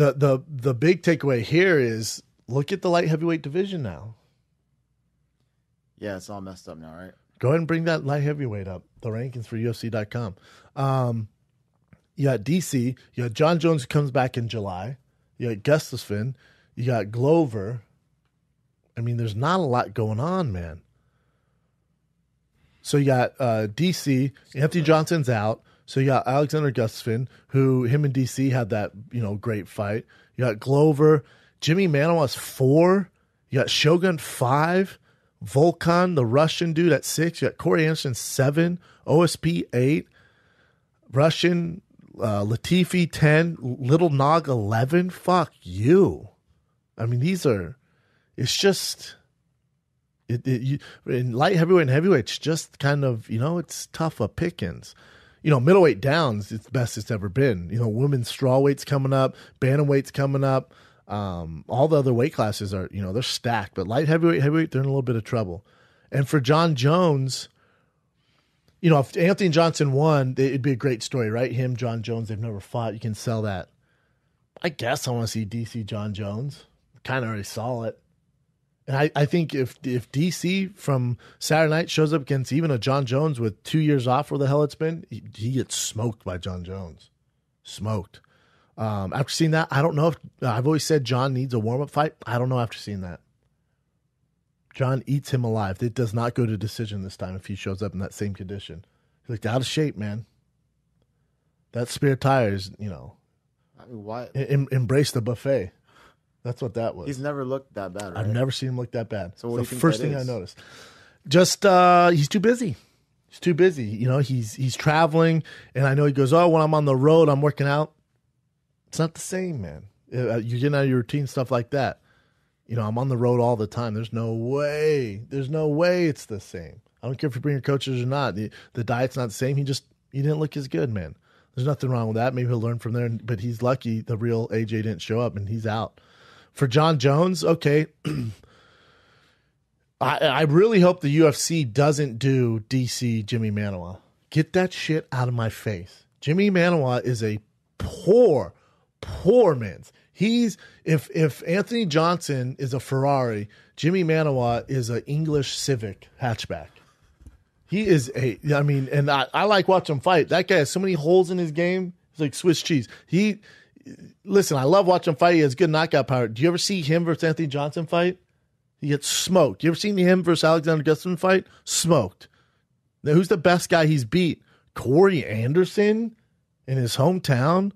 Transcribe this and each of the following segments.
The big takeaway here is look at the light heavyweight division now. Yeah, it's all messed up now, right? Go ahead and bring that light heavyweight up. The rankings for UFC.com. You got DC. You got John Jones who comes back in July. You got Gustafsson. You got Glover. I mean, there's not a lot going on, man. So you got DC. Anthony Johnson's out. So you got Alexander Gustafsson, who him and DC had that great fight. You got Glover. Jimmy Manuwa's 4. You got Shogun 5. Volkan, the Russian dude, at 6. You got Corey Anderson 7. OSP 8. Russian Latifi 10. Little Nog 11. Fuck you. I mean, it's just in light heavyweight and heavyweight, it's just kind of, it's tough of pickings. Middleweight downs, it's the best it's ever been. Women's strawweight's coming up, bantamweight's coming up. All the other weight classes are, they're stacked, but light heavyweight, they're in a little bit of trouble. And for John Jones, if Anthony Johnson won, it'd be a great story, right? Him, John Jones, they've never fought. You can sell that. I guess I want to see DC John Jones. Kind of already saw it. And I think if DC from Saturday night shows up against even a John Jones with 2 years off, where the hell it's been, he gets smoked by John Jones. Smoked. After seeing that, I don't know if I've always said John needs a warm-up fight. I don't know after seeing that. John eats him alive. It does not go to decision this time if he shows up in that same condition. He looked out of shape, man. That spare tire is, I mean, why? Embrace the buffet. That's what that was. He's never looked that bad, right? I've never seen him look that bad. So what do you the think first that thing is? I noticed. Just he's too busy. He's too busy. He's traveling, and I know he goes, when I'm on the road, I'm working out. It's not the same, man. You're getting out of your routine, stuff like that. I'm on the road all the time. There's no way. There's no way it's the same. I don't care if you bring your coaches or not. The diet's not the same. He didn't look as good, man. There's nothing wrong with that. Maybe he'll learn from there, but he's lucky the real AJ didn't show up, and he's out. For John Jones, okay, I really hope the UFC doesn't do DC Jimmy Manuwa. Get that shit out of my face. Jimmy Manuwa is a poor man's. If Anthony Johnson is a Ferrari, Jimmy Manuwa is an English Civic hatchback. He is and I like watching him fight. That guy has so many holes in his game. It's like Swiss cheese. Listen, I love watching him fight. He has good knockout power. Do you ever see him versus Anthony Johnson fight? He gets smoked. You ever seen him versus Alexander Gustafsson fight? Smoked. Now, who's the best guy he's beat? Corey Anderson in his hometown?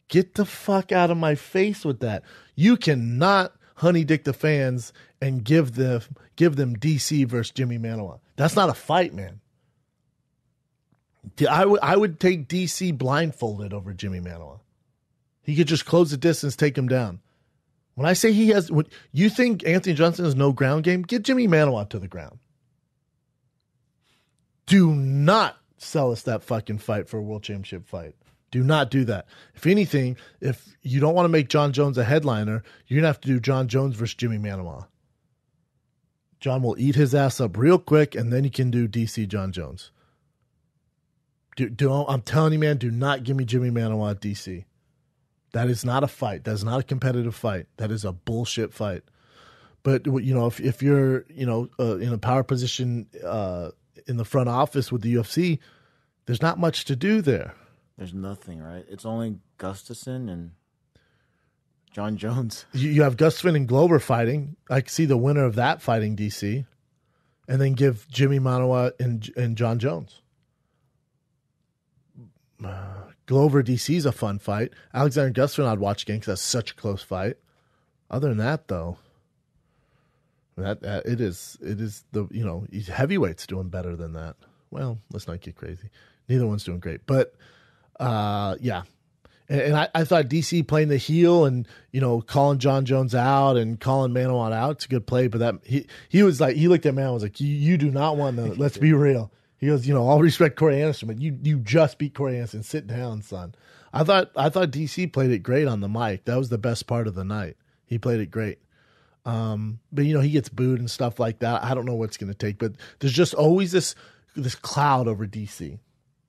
Get the fuck out of my face with that. You cannot honey dick the fans and give them DC versus Jimmy Manuwa. That's not a fight, man. I would take DC blindfolded over Jimmy Manuwa. He could just close the distance, take him down. When I say you think Anthony Johnson has no ground game, get Jimmy Manuwa to the ground. Do not sell us that fucking fight for a world championship fight. Do not do that. If anything, if you don't want to make John Jones a headliner, you're going to have to do John Jones versus Jimmy Manuwa. John will eat his ass up real quick, and then you can do DC John Jones. I'm telling you, man, do not give me Jimmy Manuwa at DC. That is not a fight. That is not a competitive fight. That is a bullshit fight. But if you're in a power position in the front office with the UFC, there's not much to do there. There's nothing, right? It's only Gustafsson and John Jones. You have Gustafsson and Glover fighting. I can see the winner of that fighting DC, and then give Jimmy Manuwa and John Jones. Glover DC is a fun fight. Alexander Gustafsson I'd watch again because that's such a close fight. Other than that, though, it is the heavyweight's doing better than that. Well, let's not get crazy. Neither one's doing great, but yeah. And I thought DC playing the heel and calling John Jones out and calling Manuwa out, it's a good play. But that he was like, he looked at Manuwa and was like, you do not want to. Let's be real. He goes, all respect Corey Anderson, but you just beat Corey Anderson. Sit down, son. I thought DC played it great on the mic. That was the best part of the night. He played it great. But he gets booed and stuff like that. I don't know what's going to take, but there's just always this cloud over DC.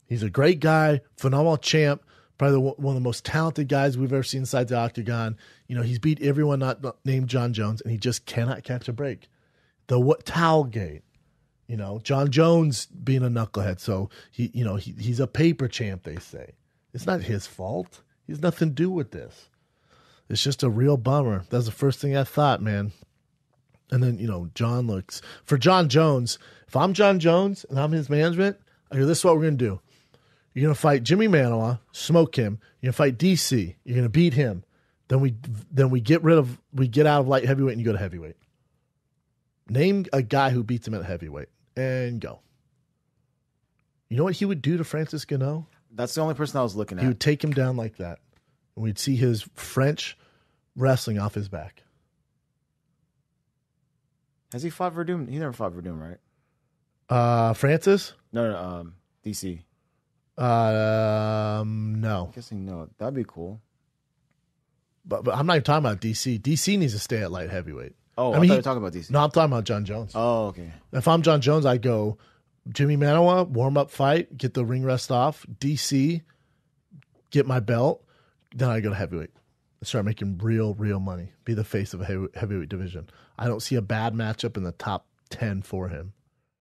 He's a great guy, phenomenal champ, Probably one of the most talented guys we've ever seen inside the octagon. You know, he's beat everyone not named John Jones, and he just cannot catch a break. Towelgate. You know, John Jones being a knucklehead, so he's a paper champ, they say. It's not his fault. He has nothing to do with this. It's just a real bummer. That's the first thing I thought, man. And then, for John Jones, if I'm John Jones and I'm his management, I go, this is what we're going to do. You're going to fight Jimmy Manoa, smoke him. You're going to fight DC. You're going to beat him. Then we get out of light heavyweight and you go to heavyweight. Name a guy who beats him at heavyweight and go. You know what he would do to Francis Gano? That's the only person I was looking at. He would take him down like that. And we'd see his French wrestling off his back. Has he fought Verdum? He never fought Verdum, right? Francis? No, DC. No. I'm guessing no. That'd be cool. But I'm not even talking about DC. DC needs to stay at light heavyweight. Oh, I thought you were talking about DC. No, I'm talking about John Jones. Oh, okay. If I'm John Jones, I go Jimmy Manoa, warm-up fight, get the ring rest off. DC, get my belt. Then I go to heavyweight and start making real money. Be the face of a heavyweight division. I don't see a bad matchup in the top 10 for him.